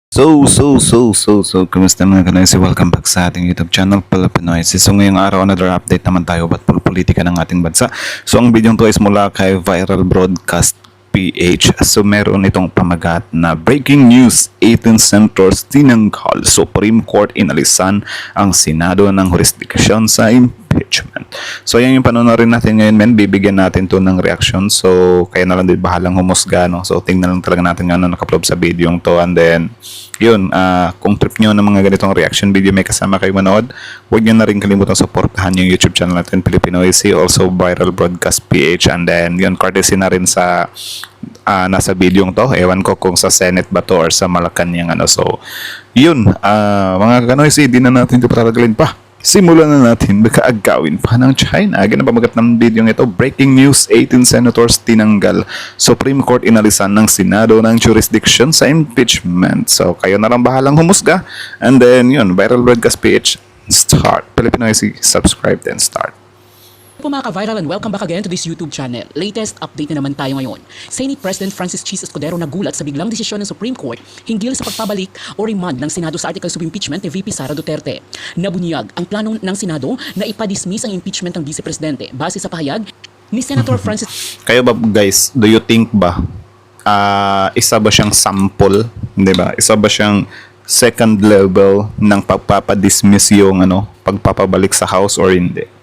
Kumusta mga kanoysi? Welcome back sa ating YouTube channel, Pilipinoysi. So ngayong araw, another update naman tayo about politika ng ating bansa. So ang video to is mula kay Viral Broadcast PH. So meron itong pamagat na breaking news, 18 senators tinanggal, Supreme Court inalisan ang Senado ng jurisdiction sa impeachment. So yan yung panonorin natin ngayon, men. Bibigyan natin to ng reaction. So kaya na lang din bahalang humusga, no? So tingnan lang talaga natin ano naka-upload sa video to, and then yun, kung trip nyo ng mga ganitong reaction video may kasama kayo manood, huwag nyo na rin kalimutan supportahan yung YouTube channel natin, Pilipinoysi, also Viral Broadcast PH, and then yun, courtesy na rin sa nasa video to. Ewan ko kung sa Senate ba to or sa Malacanang ano. So yun, mga kanoysi, di na natin ito patatagalin pa. Simulan na natin, baka agawin pa ng China. Ganun pamagat ng video ito. Breaking news, 18 senators tinanggal, Supreme Court inalisan ng Senado ng jurisdiction sa impeachment. So kayo na lang bahalang humusga. And then yun, Viral Broadcast PH, start. Pilipinoysi, subscribe then start. Po mga ka-viral, and welcome back again to this YouTube channel. Latest update na naman tayo ngayon. Senate President Francis Chis Escudero nagulat sa biglang desisyon ng Supreme Court hinggil sa pagpabalik o remand ng Senado sa articles of impeachment ni VP Sara Duterte. Nabunyag ang plano ng Senado na ipadismiss ang impeachment ng Vice Presidente base sa pahayag ni Senator Francis. Kayo ba guys, do you think ba isa ba siyang sample, di ba? Isa ba siyang second level ng pagpapadismiss yung pagpapabalik sa House or hindi?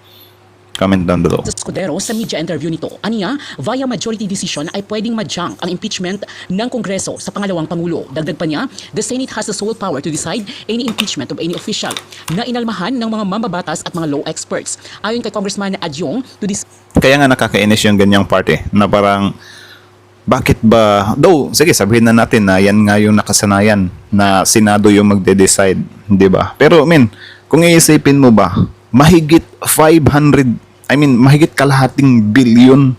Comment down below. Escudero sa media interview nito, aniya, via majority decision ay pwedeng ma-junk ang impeachment ng Kongreso sa pangalawang Pangulo. Dagdag pa niya, the Senate has the sole power to decide any impeachment of any official na inalmahan ng mga mambabatas at mga law experts. Ayon kay Congressman Adjong, to this... Kaya nga nakakainis yung ganyang parte na parang bakit ba, though, sige sabihin na natin na yan nga yung nakasanayan na Senado yung magde-decide, di ba? Pero kung iisipin mo ba, mahigit mahigit kalahating bilyon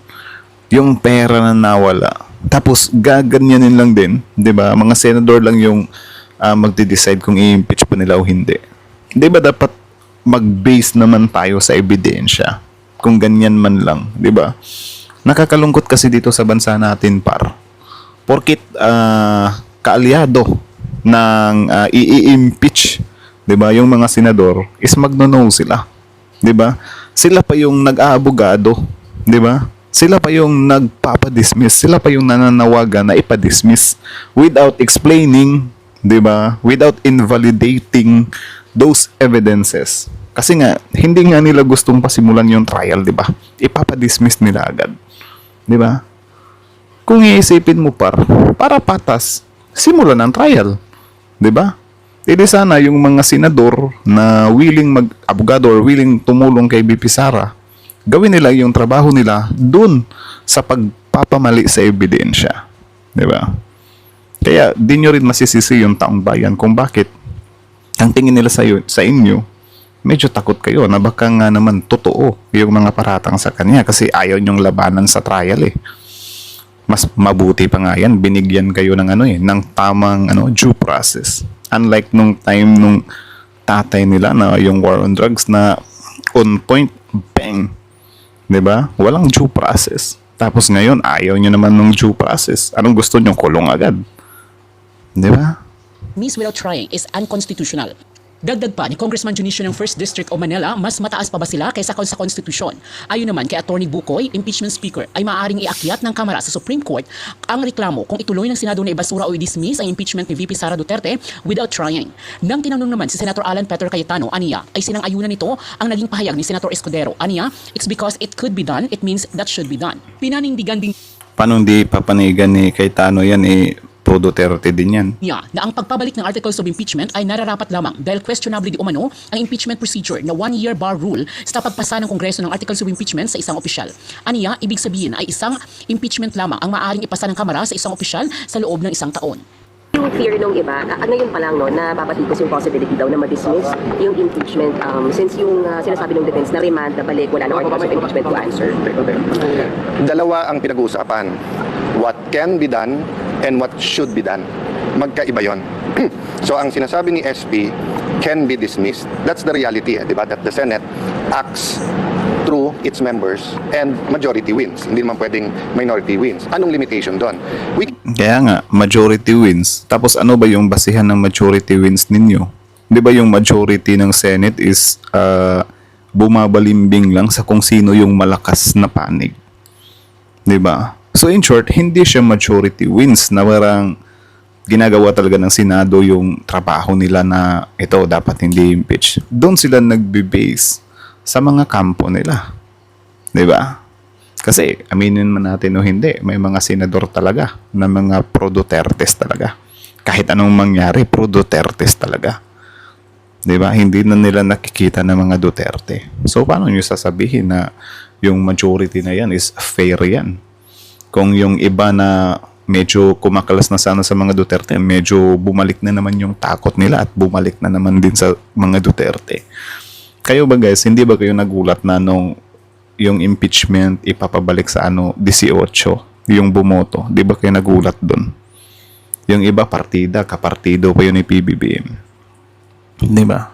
yung pera na nawala. Tapos gaganyanin lang din, 'di ba? Mga senador lang yung magde-decide kung i-impeach pa nila o hindi. 'Di ba dapat mag-base naman tayo sa ebidensya? Kung ganyan man lang, 'di ba? Nakakalungkot kasi dito sa bansa natin, par. Porkit kaalyado ng i-impeach, 'di ba? Yung mga senador is magno-no sila. 'Di ba? Sila pa yung nag-aabogado, 'di ba? Sila pa yung nagpapa-dismiss, sila pa yung nananawagan na ipa-dismiss without explaining, 'di ba? Without invalidating those evidences. Kasi nga hindi nga nila gustong pasimulan yung trial, 'di ba? Ipapa-dismiss nila agad. 'Di ba? Kung iisipin mo para patas, simulan ang trial, 'di ba? Hindi sana yung mga senador na willing mag-abogado or willing tumulong kay BP Sara, gawin nila yung trabaho nila dun sa pagpapamali sa ebidensya. Diba? Kaya di nyo rin masisisi yung taong bayan kung bakit ang tingin nila sa inyo, medyo takot kayo na baka nga naman totoo yung mga paratang sa kanya kasi ayaw nyong labanan sa trial eh. Mas mabuti pa nga yan, binigyan kayo ng ng tamang due process. Unlike nung time nung tatay nila na yung war on drugs na on point, bang. 'Di ba? Walang due process. Tapos ngayon, ayaw nyo naman ng due process. Anong gusto nyo? Kulong agad. 'Di ba? Miss without trying is unconstitutional. Dagdag pa ni Congressman Junicio ng 1st District o Manila, mas mataas pa ba sila kaysa sa konstitusyon? Ayon naman kay Attorney Bukoy, impeachment speaker ay maaaring iakyat ng Kamara sa Supreme Court ang reklamo kung ituloy ng Senado na ibasura o i-dismiss ang impeachment ni VP Sara Duterte without trying. Nang tinanong naman si Senator Alan Peter Cayetano, aniya, ay sinang-ayunan nito ang naging pahayag ni Senator Escudero. Aniya, it's because it could be done, it means that should be done. Pinanindigan din Paano hindi papanigan ni Cayetano yan pro Duterte din yan. niya na ang pagpabalik ng articles of impeachment ay nararapat lamang dahil questionably di umano ang impeachment procedure na 1-year bar rule sa pagpasa ng Kongreso ng articles of impeachment sa isang opisyal. Aniya, ibig sabihin ay isang impeachment lamang ang maaaring ipasa ng Kamara sa isang opisyal sa loob ng isang taon. Yung fear nung iba, yun pa lang na papatikos yung possibility daw na ma-dismiss yung impeachment since yung sinasabi ng defense na remand na balik, wala na articles of impeachment to answer. Dalawa ang pinag-uusapan. What can be done and what should be done. Magkaiba yon. So ang sinasabi ni SP can be dismissed. That's the reality, di ba? That the Senate acts through its members and majority wins. Hindi naman pwedeng minority wins. Anong limitation doon? Kaya nga, majority wins. Tapos ano ba yung basihan ng majority wins ninyo? Di ba yung majority ng Senate is bumabalimbing lang sa kung sino yung malakas na panig? Di ba? So in short, hindi siya majority wins na parang ginagawa talaga ng Senado yung trabaho nila na ito dapat hindi impeach. Doon sila nagbe-base sa mga kampo nila. 'Di ba? Kasi aminin man natin o hindi, may mga senador talaga na mga pro-Dutertes talaga. Kahit anong mangyari, pro-Dutertes talaga. 'Di ba? Hindi na nila nakikita ng mga Duterte. So paano niyo sasabihin na yung majority na yan is fair yan? Kung yung iba na medyo kumakalas na sana sa mga Duterte, medyo bumalik na naman yung takot nila at bumalik na naman din sa mga Duterte. Kayo ba guys, hindi ba kayo nagulat na nung yung impeachment ipapabalik sa 18, yung bumoto? Di ba kayo nagulat dun? Yung iba partida, kapartido pa yun ni PBBM. Di ba?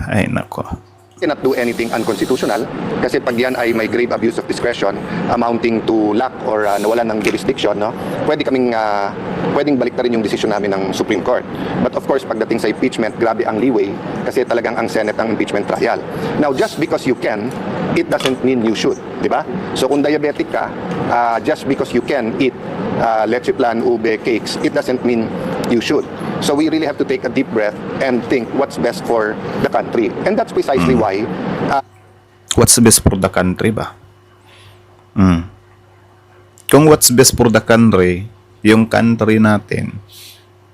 Ay nako. Cannot do anything unconstitutional kasi pag yan ay may grave abuse of discretion amounting to lack or nawalan ng jurisdiction, no, pwedeng balik na rin yung decision namin ng Supreme Court. But of course, pagdating sa impeachment, grabe ang leeway kasi talagang ang Senate ang impeachment trial. Now, just because you can, it doesn't mean you should, di ba? So kung diabetic ka, just because you can eat leche plan, ube, cakes, it doesn't mean you should. So we really have to take a deep breath and think what's best for the country. And that's precisely why What's best for the country ba? Kung what's best for the country, yung country natin,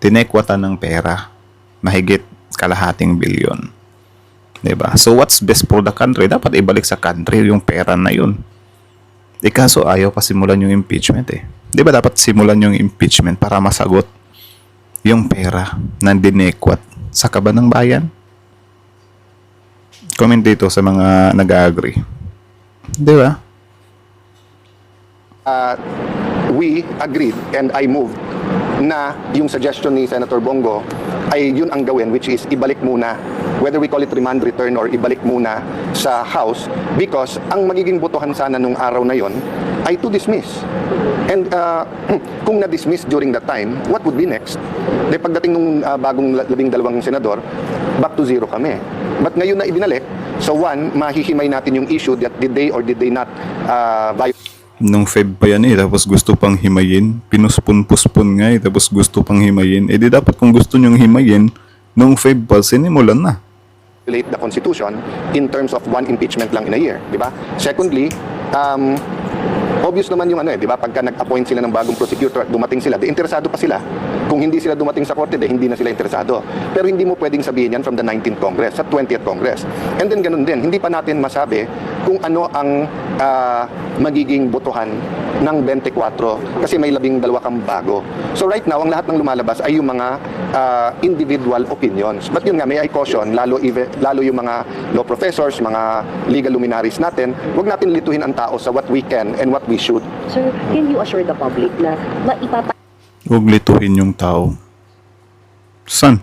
tinekwata ng pera, mahigit kalahating bilyon. Diba? So what's best for the country, dapat ibalik sa country yung pera na yun. Kaso ayaw pa simulan yung impeachment eh. Diba dapat simulan yung impeachment para masagot yung pera na dinekwat sa kaban ng bayan? Comment dito sa mga nag-agree. Di ba? we agreed and I moved na yung suggestion ni Senator Bongo ay yun ang gawin, which is ibalik muna, whether we call it remand return or ibalik muna sa House, because ang magiging botohan sana nung araw na yon ay to dismiss. And kung na-dismiss during that time, what would be next? De pagdating nung bagong 12 senador, back to zero kami. But ngayon na ibinalik, so one, mahihimay natin yung issue that did they or did they not violate. Nung Feb pa yan tapos gusto pang himayin. Pinuspon-puspon nga tapos gusto pang himayin. Di dapat kung gusto nyong himayin, nung Feb pa, sinimulan na. The Constitution in terms of one impeachment lang in a year, di ba? Secondly, obvious naman yung di ba? Pagka nag-appoint sila ng bagong prosecutor at dumating sila, interesado pa sila. Kung hindi sila dumating sa korte, hindi na sila interesado. Pero hindi mo pwedeng sabihin yan from the 19th Congress, sa 20th Congress. And then ganun din, hindi pa natin masabi kung ano ang magiging botohan ng 24 kasi may 12 kang bago. So right now, ang lahat ng lumalabas ay yung mga individual opinions. But yun nga, may I caution, lalo yung mga law professors, mga legal luminaries natin, huwag natin lituhin ang tao sa what we can and what we should. Sir, can you assure the public na Huwag lituhin yung tao. San?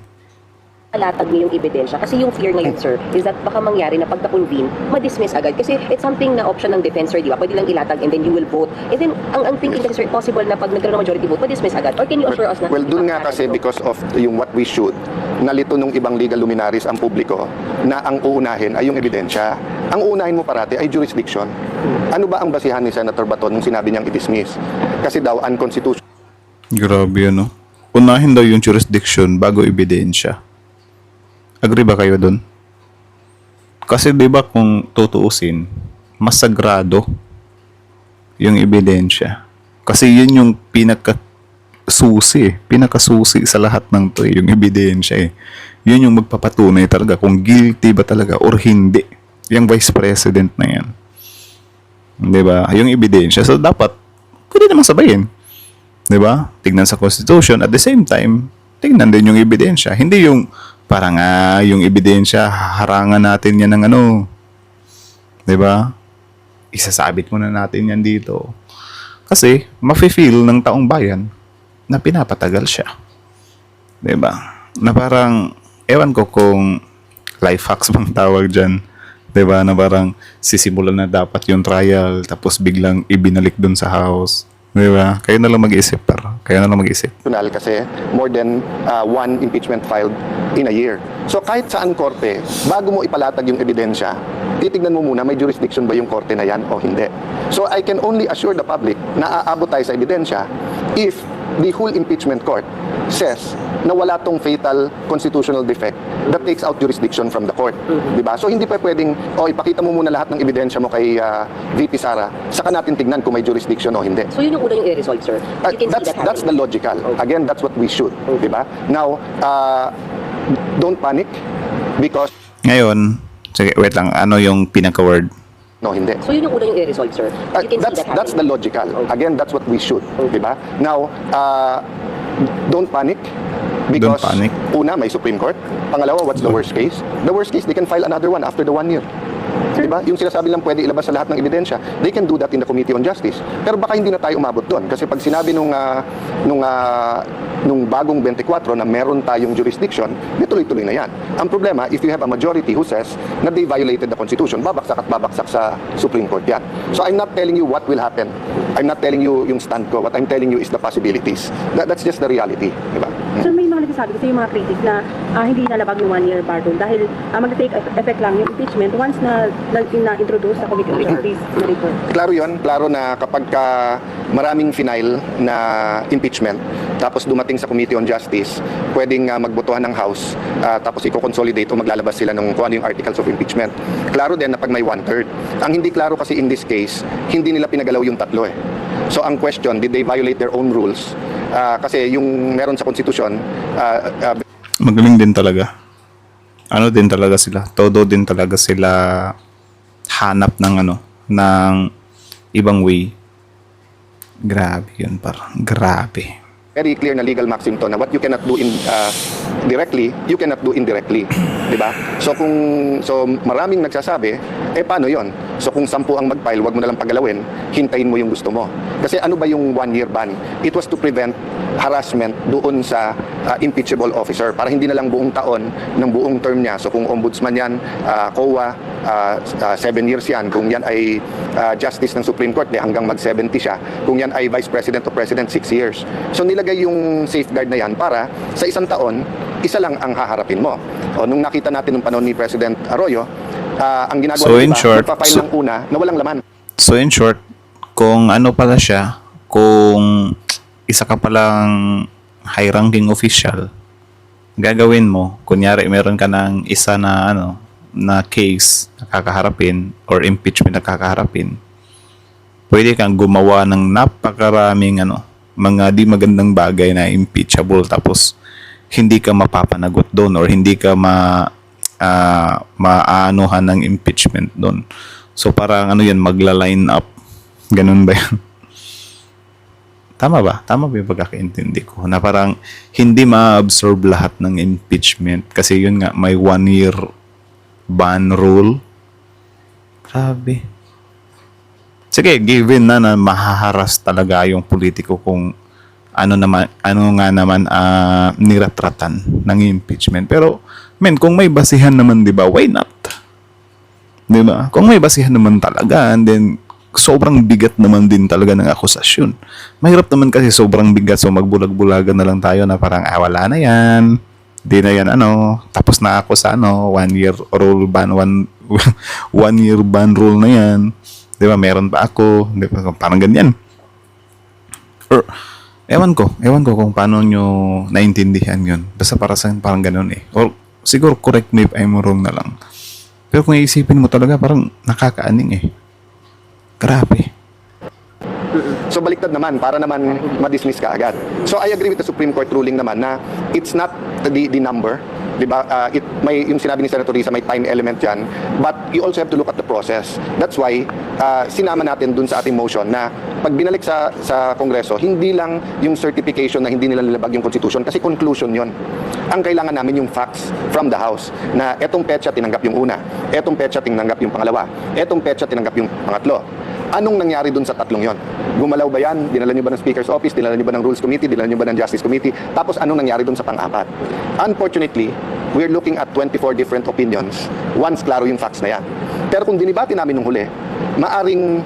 maipalatag niyo yung ebidensya? Kasi yung fear ngayon, sir, is that baka mangyari na pagka-convene, ma-dismiss agad. Kasi it's something na option ng defense, sir, di ba? Pwede lang ilatag and then you will vote. And then, ang thinking kasi, sir, possible na pag nagkaroon ng majority vote, ma-dismiss agad. Or can you assure us na... Well, dun nga kasi because of yung what we should, nalito nung ibang legal luminaries ang publiko na ang uunahin ay yung ebidensya. Ang uunahin mo parati ay jurisdiction. Ano ba ang basihan ni Senator Baton nung sinabi niyang i-dismiss? Kasi daw unconstitutional. Grabe ano. Unahin daw yung jurisdiction bago ebidensya. Agree ba kayo dun? Kasi di ba kung tutuusin, mas sagrado yung ebidensya. Kasi yun yung pinakasusi sa lahat ng to yung ebidensya Yun yung magpapatunay talaga kung guilty ba talaga or hindi. Yung vice president na yan. Di ba? Yung ebidensya. So dapat, pwede namang sabayin. Di ba? Tignan sa Constitution. At the same time, tignan din yung ebidensya. Hindi yung parang yung ebidensya, harangan natin yan ng di ba? Isasabit muna natin yan dito. Kasi, mafe-feel ng taong bayan na pinapatagal siya. Di ba? Na parang, ewan ko kung life hacks bang tawag dyan. 'Di ba? Na parang sisimulan na dapat yung trial tapos biglang ibinalik dun sa house. 'Di ba? Kayo na lang mag-isip, par. Kayo na lang mag-isip. Kasi more than one impeachment filed in a year. So kahit saan korte, bago mo ipalatag yung ebidensya, titignan mo muna may jurisdiction ba yung korte na yan o hindi. So I can only assure the public na aabot tayo sa ebidensya if the whole impeachment court says na wala tong fatal constitutional defect that takes out jurisdiction from the court. Diba? So hindi pa pwedeng, ipakita mo muna lahat ng ebidensya mo kay VP Sara, saka natin tignan kung may jurisdiction o hindi. So yun yung una yung i-resolve, sir. You can see that That's the logical. Again, that's what we should. Diba? Now, don't panic because Ngayon, sige, wait lang. Ano yung pinaka-word? no, hindi. So yun yung una yung i-resolve, sir. You can see that That's the logical. Again, that's what we should. Diba? Now, don't panic. Because, Don't panic. una, may Supreme Court. Pangalawa, what's the worst case? The worst case, they can file another one after the 1 year. Diba? Yung sinasabi lang pwede ilabas sa lahat ng ebidensya, they can do that in the Committee on Justice. Pero baka hindi na tayo umabot doon. Kasi pag sinabi nung bagong 24 na meron tayong jurisdiction, di tuloy-tuloy na yan. Ang problema, if you have a majority who says na they violated the Constitution, babaksak at babaksak sa Supreme Court yan. So I'm not telling you what will happen. I'm not telling you yung stand ko. What I'm telling you is the possibilities. That's just the reality. Diba? So may mga nagsasabi kasi yung mga critic na hindi nalabag yung 1-year bar rule dahil mag-take effect lang yung impeachment once na introduce sa Committee on Justice na report. Klaro yun. Klaro na kapag maraming final na impeachment, tapos dumating sa Committee on Justice, pwedeng magbotohan ng House, tapos i-consolidate o maglalabas sila ng kung ano yung articles of impeachment. Klaro din na pag may 1/3. Ang hindi klaro kasi in this case, hindi nila pinagalaw yung tatlo eh. So ang question, did they violate their own rules? Kasi yung meron sa konstitusyon, Magaling din talaga. Ano din talaga sila? Todo din talaga sila hanap ng ng ibang way. Grabe yun, parang grabe. very clear na legal maxim to na what you cannot do in directly, you cannot do indirectly, 'di ba? So maraming nagsasabi, paano 'yon? So kung 10 ang mag-file, wag mo na lang pagalawin, hintayin mo yung gusto mo. Kasi ano ba yung 1-year ban? It was to prevent harassment doon sa impeachable officer para hindi na lang buong taon ng buong term niya. So kung ombudsman yan, COA, 7 years yan. Kung yan ay justice ng Supreme Court, hanggang mag-70 siya. Kung yan ay vice president o president, 6 years. So nilagay yung safeguard na yan para sa isang taon, isa lang ang haharapin mo. O nung nakita natin nung panahon ni President Arroyo, ang ginagawa So, ng in iba, short, nagpa-file ng una na walang laman. So in short, kung ano pala siya, kung isa ka palang high-ranking official, gagawin mo, kunyari meron ka ng isa na na case na kakaharapin or impeachment na kakaharapin, pwede kang gumawa ng napakaraming mga di magandang bagay na impeachable tapos hindi ka mapapanagot doon or hindi ka maanuhan ng impeachment doon. So parang yan, magla-line up. Ganun ba yan? Tama ba? Tama ba yung pagkakaintindi ko? Na parang hindi ma-absorb lahat ng impeachment kasi yun nga, may 1-year ban rule. Grabe. Sige, given na mahaharas talaga yung politiko kung ano nga naman niratratan ng impeachment. Pero, kung may basihan naman, di ba, why not? Di ba? Kung may basihan naman talaga, and then, sobrang bigat naman din talaga ng akusasyon. Mahirap naman kasi sobrang bigat, so magbulag-bulagan na lang tayo na parang, wala na yan. Di na yan, tapos na ako sa 1-year rule ban, 1-year ban rule na yan. Di ba, meron pa ako. Di ba, parang ganyan. Or, ewan ko kung paano nyo naintindihan yun. Basta para sa parang ganun eh. Or, siguro correct me if I'm wrong na lang. Pero kung iisipin mo talaga, parang nakakaaning eh. Grabe. So baliktad naman, para naman ma-dismiss ka agad. So I agree with the Supreme Court ruling naman na it's not the number, di ba? May yung sinabi ni Senator Risa, may time element yan, but you also have to look at the process. That's why sinama natin dun sa ating motion na pag binalik sa Kongreso, hindi lang yung certification na hindi nila nilabag yung Constitution kasi conclusion yon. Ang kailangan namin yung facts from the House na etong petsa tinanggap yung una, etong petsa tinanggap yung pangalawa, etong petsa tinanggap yung pangatlo. Anong nangyari dun sa tatlong yon? Gumalaw ba yan? Dinala nyo ba ng Speaker's Office? Dinala nyo ba ng Rules Committee? Dinala nyo ba ng Justice Committee? Tapos anong nangyari dun sa pang-apat? Unfortunately, we're looking at 24 different opinions once klaro yung facts na yan. Pero kung dinibati namin nung huli, maaring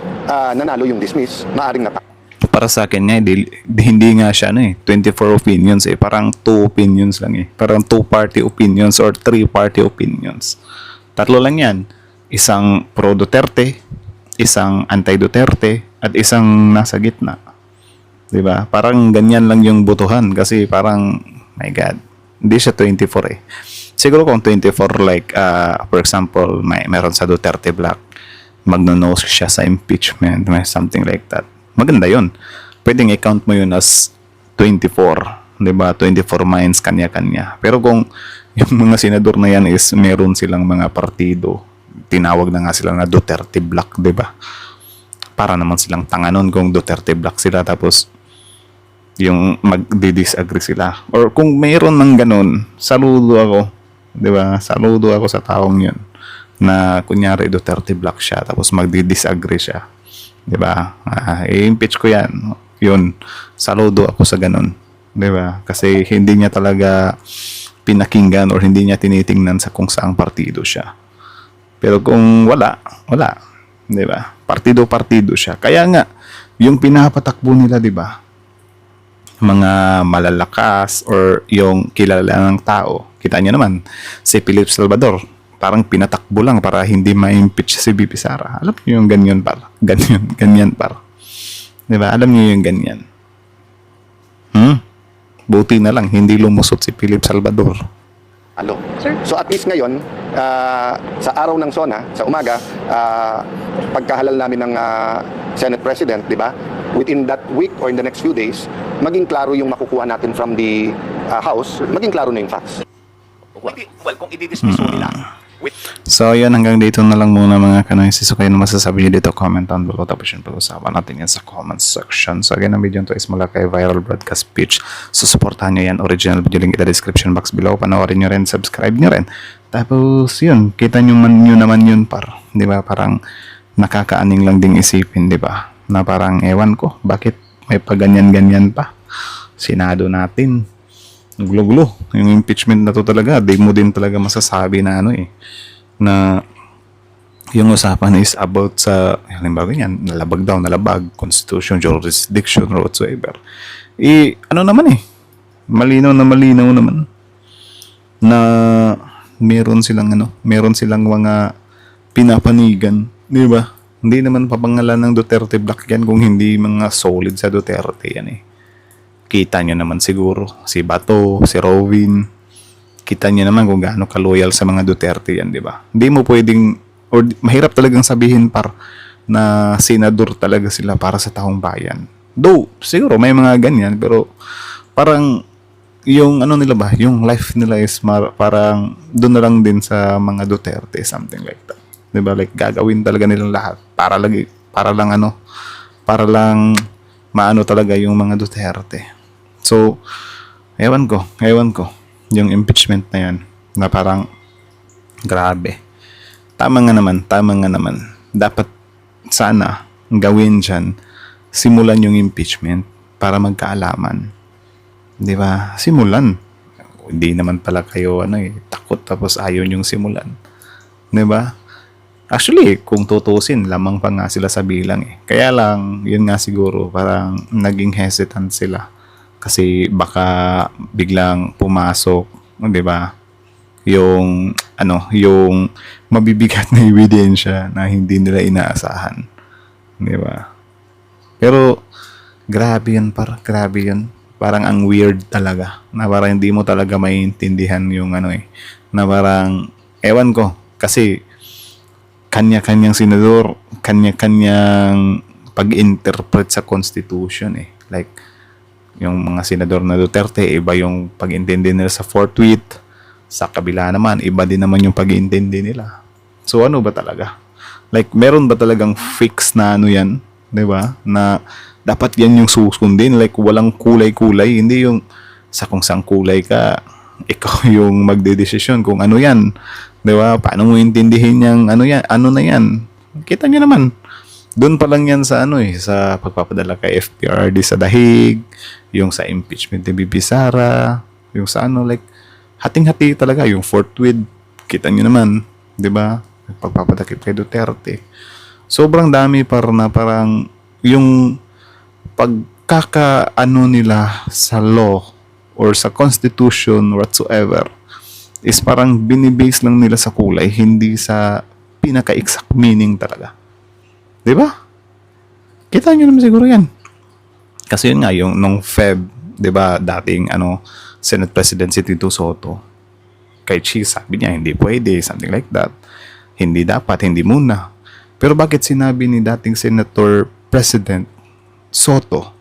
nanalo yung dismiss, maaring natalo. Para sa akin nga, hindi nga siya 24 opinions Parang 2 opinions lang Parang 2-party opinions or 3-party opinions. Tatlo lang yan. Isang pro-Duterte, isang anti-Duterte, at isang nasa gitna. Diba? Parang ganyan lang yung botohan kasi parang, my God, hindi siya 24 Siguro kung 24 like, for example, meron sa Duterte Black, magno-no siya sa impeachment, may something like that. Maganda yun. Pwedeng i-count mo yun as 24. Diba? 24 minds kanya-kanya. Pero kung yung mga senador na yan is meron silang mga partido, tinawag na nga sila na Duterte Black, diba? Para naman silang tanga nun kung Duterte Black sila tapos yung magdi-disagree sila. Or kung mayroon ng ganun, saludo ako. Diba? Saludo ako sa taong yun na kunyari Duterte Black siya tapos magdi-disagree siya. Diba? I-impeach ko yan. Yun. Saludo ako sa ganun. Diba? Kasi hindi niya talaga pinakinggan or hindi niya tinitingnan sa kung saang partido siya. Pero kung wala. Diba? Partido-partido siya. Kaya nga, yung pinapatakbo nila, diba? Mga malalakas or yung kilala ng tao. Kita niyo naman, si Philip Salvador. Parang pinatakbo lang para hindi ma-impeach si BP Sara. Alam niyo yung ganyan par. Ganyan par. Diba? Alam niyo yung ganyan. Buti na lang, hindi lumusot si Philip Salvador. Sir? So at least ngayon, sa araw ng SONA, sa umaga, pagkahalal namin ng Senate President, di ba? Within that week or in the next few days, maging klaro yung makukuha natin from the House, maging klaro na yung facts. Well, kung i-dismiss nila, So, yun, hanggang dito na lang muna mga kanoisis. So, kayo na masasabi nyo dito, comment down below. Tapos yun, pag-usapan natin yan sa comment section. So, again, ang video to is mula kay Viral Broadcast Speech. So, supportahan nyo yan. Original video link in the description box below. Panoorin nyo rin, subscribe nyo rin. Tapos, yun, kita nyo naman yun par. Di ba? Parang nakakaaning lang ding isipin, di ba? Na parang, ewan ko, bakit may paganyan-ganyan pa? Senado natin. Gulo-gulo. Yung impeachment na to talaga, di mo din talaga masasabi na na yung usapan is about sa, halimbawa yan, nalabag, constitution, jurisdiction, or whatsoever. Ano naman malinaw naman na meron silang mga pinapanigan, di ba? Hindi naman papangalan ng Duterte Black yan kung hindi mga solid sa Duterte yan Kita nyo naman siguro, si Bato, si Robin, kita nyo naman kung gaano ka-loyal sa mga Duterte yan, di ba? Hindi mo pwedeng, or mahirap talagang sabihin na senador talaga sila para sa taong bayan. Though, siguro may mga ganyan, pero parang yung nila ba, yung life nila is parang doon na lang din sa mga Duterte, something like that. Di ba? Like, gagawin talaga nilang lahat para lang maano talaga yung mga Duterte. So, ewan ko, yung impeachment na yan, na parang, grabe. Tama nga naman. Dapat, sana, gawin dyan, simulan yung impeachment para magkaalaman. Di ba? Simulan. Hindi naman pala kayo, takot tapos ayaw yung simulan. Di ba? Actually, kung tutusin, lamang pa nga sila sa bilang Kaya lang, yun nga siguro, parang naging hesitant sila. Kasi baka biglang pumasok, di ba? Yung mabibigat na ebidensya na hindi nila inaasahan. Di ba? Pero, grabe yun. Parang ang weird talaga. Na parang hindi mo talaga maintindihan yung na parang, ewan ko, kasi, kanya-kanyang senador, kanya-kanyang pag-interpret sa Constitution Like, yung mga senador na Duterte, iba yung pag-intindi nila sa 4th tweet. Sa kabila naman, iba din naman yung pag-intindi nila. So, ano ba talaga? Like, meron ba talagang fix na yan? Diba? Na dapat yan yung susundin. Like, walang kulay-kulay. Hindi yung sa kung saan kulay ka, ikaw yung magdedesisyon kung ano yan. Diba? Paano mo intindihin yung ano na yan? Kita nyo naman. Doon pa lang yan sa sa pagpapadala kay FPRD sa dahig, yung sa impeachment ni BP Sara, yung sa like, hating-hati talaga yung forthwith. Kita nyo naman, di ba? Pagpapadakip kay Duterte. Sobrang dami na parang yung pagkakaano nila sa law or sa constitution whatsoever is parang binibase lang nila sa kulay, hindi sa pinaka-exact meaning talaga. Di ba? Kita nyo naman siguro yan. Kasi yun nga, yung nung Feb, di ba, dating Senate President si Tito Soto, kay Cheese, sabi niya, hindi pwede, something like that. Hindi dapat, hindi muna. Pero bakit sinabi ni dating Senator President Soto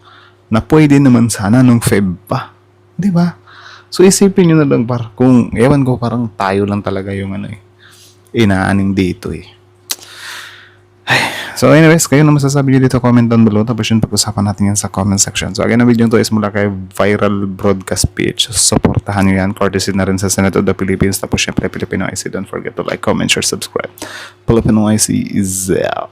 na pwede naman sana nung Feb pa? Di ba? So isipin nyo na lang kung, ewan ko, parang tayo lang talaga yung inaaning dito eh. So anyways, kayo na masasabi nyo dito, comment down below. Tapos yun, pag-usapan natin yan sa comment section. So again, na video to is mula kay Viral Broadcast Page. Supportahan nyo yan. Courtesy na rin sa Senate of the Philippines. Tapos syempre, Filipino IC. Don't forget to like, comment, share, subscribe. Filipino IC is out.